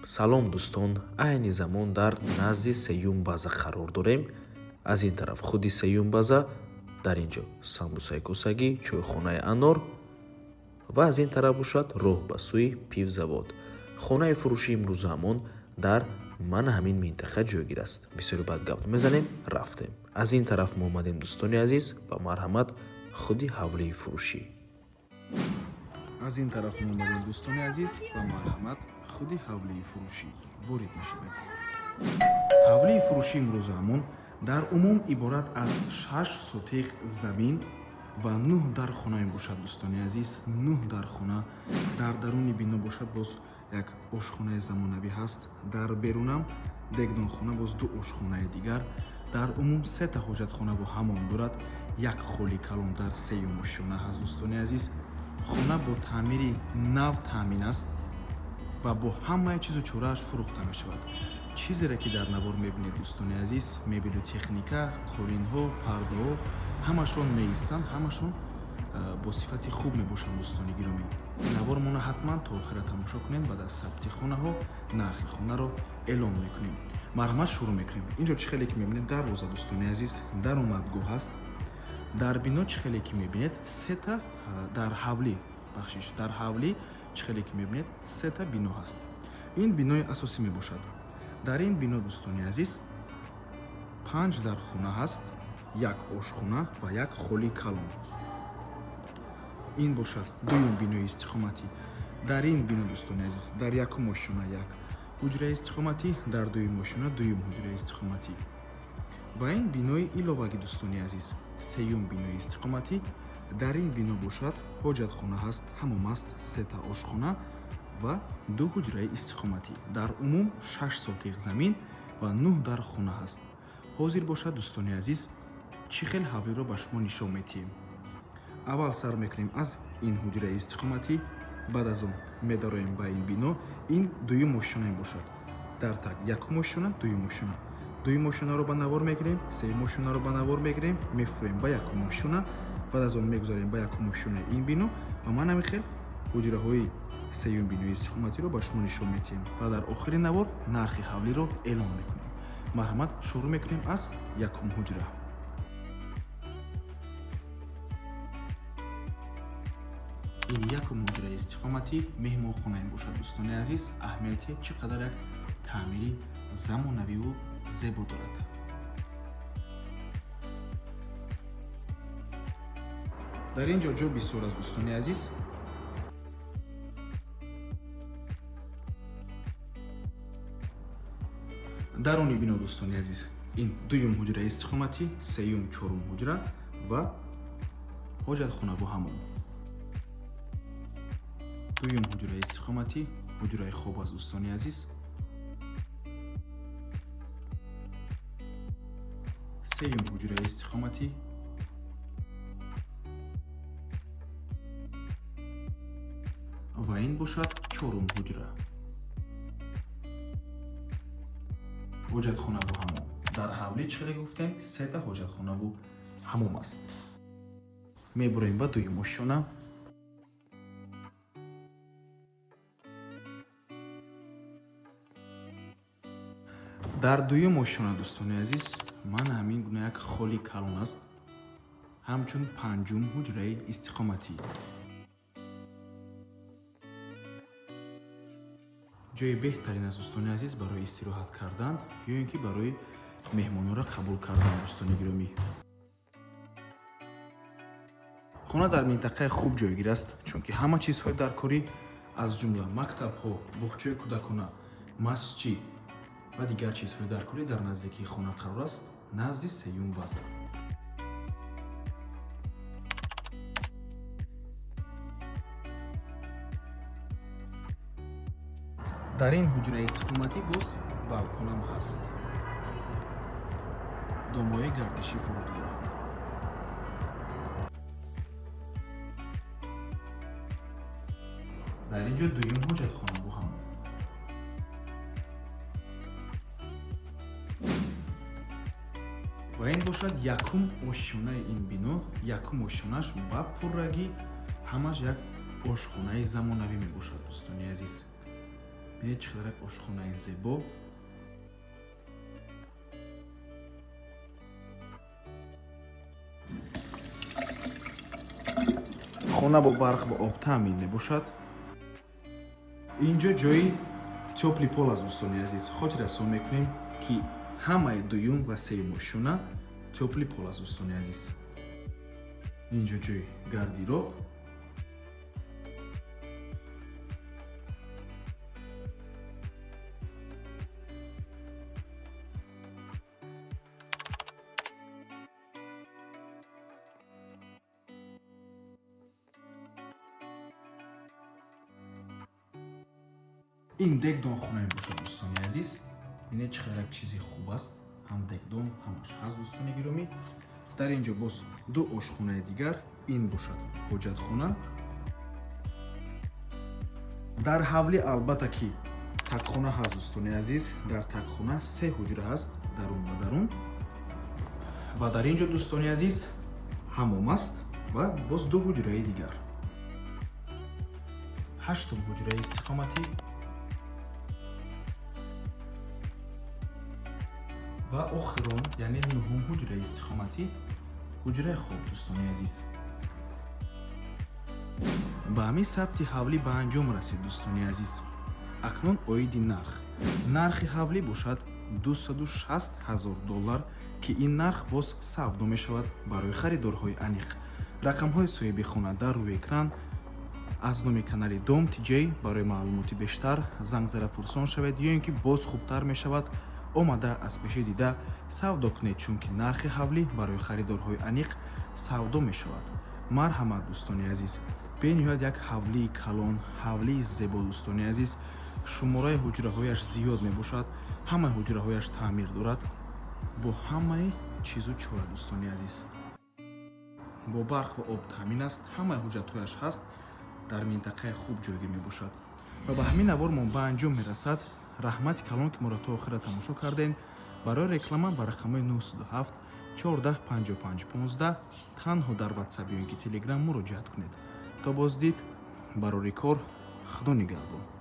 салом дӯстон, айни замон дар назди сеюм база қарор дорем. Аз ин тараф худи сеюм база, дар инҷо самбусаи кӯсагӣ, чойхонаи анор ва аз ин тараф бошад роҳ ба сӯи пивзавод. хонаи фурӯши имрӯзамон дар ман ҳамин минтақа ҷойгир аст. бисёри бад гап мезанем, рафтем. аз ин тараф мо омадем дӯстони азиз ва марҳамат худи ҳавлии фурӯшӣ. аз ин тараф мо омадем дӯстони азиз ва марҳамат худи ҳавлии фурӯшӣ ворид мешавед. ҳавлии фурӯши имрӯзамон дар умум иборат аз 6 сотиқ замин ва 9 дархона мебошад. дӯстони азиз, 9 дархона. дар даруни бино бошад боз як ошхонаи замонавӣ ҳаст. дар берунам дегдонхона боз 2 ошхонаи дигар. дар умум 3 та ҳоҷатхона бо ҳамон дорад. як холи калон дар сеюм ошёна ҳаст. дӯстони азиз, хона бо таъмири нав таъмин аст ва бо ҳамаи чизу чорааш фурӯхта мешавад. чизере ки дар навор мебинед дӯстони азиз, мебелу техника, қолинҳо, пардаҳо ҳамашон меистанд, ҳамашон бо сифати хуб мебошанд. дӯстони гиромӣ, навормона ҳатман то охира тамошо кунед. баъд аз сабти хонаҳо нархи хонаро эълон мекунем. марҳамат, шурӯъ мекунем. инҷо чӣ хеле ки мебинед дарвоза дӯстони азиз, даромадгоҳ ҳаст. дар бино чӣ хеле ки мебинед 3 та дар ҳавлӣ бахшиш дар ҳавлӣ чӣ хеле ки мебинед 3 та бино ҳаст. ин бинои асосӣ мебошад. дар ин бино дӯстони азиз 5 дархона ҳаст, як ошхона ва як холи калон. ин бошад дуюм бинои истиқоматӣ. дар ин бино дӯстони азиз, дар якум ошхона як ҳуҷраи истиқоматӣ, дар дуюм ошхона дуюм ҳуҷраи истиқоматӣ. ва ин бинои иловагӣ дӯстони азиз, сеюм бинои истиқоматӣ. дар ин бино бошад ҳоҷатхона ҳаст, ҳамон аст 3 та ошхона ва 2 ҳуҷраи истиқоматӣ. дар умум 6 сотиқ замин ва 9 дархона ҳаст. ҳозир бошад дӯстони азиз, чӣ хел ҳавлиро ба шумо нишон медиҳем. аввал сар мекунем аз ин ҳуҷраи истиқоматӣ, баъд аз он медароем ба ин бино. ин дуюм ошхона мебошад. дар так якум ошхона, дуюм ошхона. дуюм ошхонаро ба навор мегирем, сеюм ошхонаро ба навор мегирем, мефурем ба якум ошхона, баъд аз он мегузарем ба якум ошхонаи ин бино ва ман ҳамин хел ҳуҷраҳои сеюм бинои истиқоматиро ба шумо нишон медиҳем ва дар охири навор нархи ҳавлиро эълон мекунем. марҳамат, шурӯъ мекунем аз якум ҳуҷра. ин якум ҳуҷраи истиқоматӣ меҳмонхона мебошад. дӯстони азиз, аҳамияти чӣ қадар як таъмири замонавиву зебо дорад. дар ин ҷо бисёр аст дӯстони азиз. даруни бино дӯстони азиз, ин дуюм ҳуҷраи истиқоматӣ, сеюм, чорум ҳуҷра ва ҳоҷатхона бо ҳамон. дуюм ҳуҷраи истиқоматӣ, ҳуҷраи хоб аст дӯстони азиз. сеюм ҳуҷраи истиқоматӣ ва ин бошад чорум ҳуҷра. ҳоҷатхона бо ҳамон. дар ҳавлӣ чӣ хеле гуфтем? 3 та ҳоҷатхонаву ҳамом аст. мебурем ба дуюм ошхона. дар дуюм ошхона дӯстони азиз, ман ҳамин гуна як холи калон аст, ҳамчун панҷум ҳуҷраи истиқоматӣ. ҷои беҳтарин аст дӯстони азиз барои истироҳат кардан ё ин ки барои меҳмононро қабул кардан. дӯстони гиромӣ, хона дар минтақаи хуб ҷойгир аст, чунки ҳама чизҳои даркорӣ аз ҷумла мактабҳо, боғчаи кӯдакона, масҷид ва дигар чизҳои даркорӣ дар наздикии хона қарор аст, назди сеюм база. дар ин ҳуҷраи истиқоматӣ боз балконам ҳаст. домои гардиши фурудгоҳ. дар ин ҷо дуюм ҳоҷатхона бо ҳамон. ва ин бошад якум ошхонаи ин бино. якум ошхонаш ба пуррагӣ ҳамаш як ошхонаи замонавӣ мебошад. дӯстони азиз, бинед чӣ қадар ошхонаи зебо. хона бо барқ ва обтаъмин мебошад. инҷо ҷои тёпли пол аст дӯстони азиз. хотир расон мекунем ки ҳамаи дуюм ва сеюм ошона тёпли пол аст дӯстони азиз. инҷо ҷои гардироб. ин дегдон хона мебошад дӯстони азиз. бинед чӣ қадар як чизи хуб аст. ҳам дегдон ҳамаш ҳаст дӯстони гиромӣ. дар инҷо боз ду ошхонаи дигар. ин бошад ҳоҷатхона. дар ҳавлӣ албатта ки такхона ҳаст дӯстони азиз. дар такхона се ҳуҷра ҳаст дарун ва дарун. ва дар инҷо дӯстони азиз ҳаммом аст ва боз ду ҳуҷраи дигар. ҳаштум ҳуҷраи истиқоматӣ ва охирон яъне нуҳум ҳуҷраи истиқоматӣ ҳуҷраи хоб дӯстони азиз. ба ҳамин сабти ҳавлӣ ба анҷом расид дӯстони азиз. акнун оиди нарх. нархи ҳавлӣ бошад $260,000 ки ин нарх боз савдо мешавад барои харидорҳои аниқ. рақамҳои соҳиби хона дар рӯи экран. аз номи канали Dom TJ барои маълумоти бештар занг зада пурсон шавед ё ин ки боз хубтар мешавад омада аз пеши дида савдо кунед, чунки нархи ҳавлӣ барои харидорҳои аниқ савдо мешавад. марҳамат дӯстони азиз. бениҳоят як ҳавлии калон, ҳавлии зебо дӯстони азиз. шумораи ҳуҷраҳояш зиёд мебошад. ҳамаи ҳуҷраҳояш таъмир дорад. бо ҳамаи чизу чора дӯстони азиз. бо барқ ва об таъмин аст. ҳамаи ҳуҷҷатҳояш ҳаст. дар минтақаи хуб ҷойгир мебошад ва ба ҳамин навор мо ба анҷом мерасад. раҳмати калон ки моро то охира тамошо кардем. барои реклама ба рақамҳои 907 14 55 15 танҳо дар ватсап ё ин ки телеграм муроҷиат кунед. то боздид барори кор. худо нигаҳбон.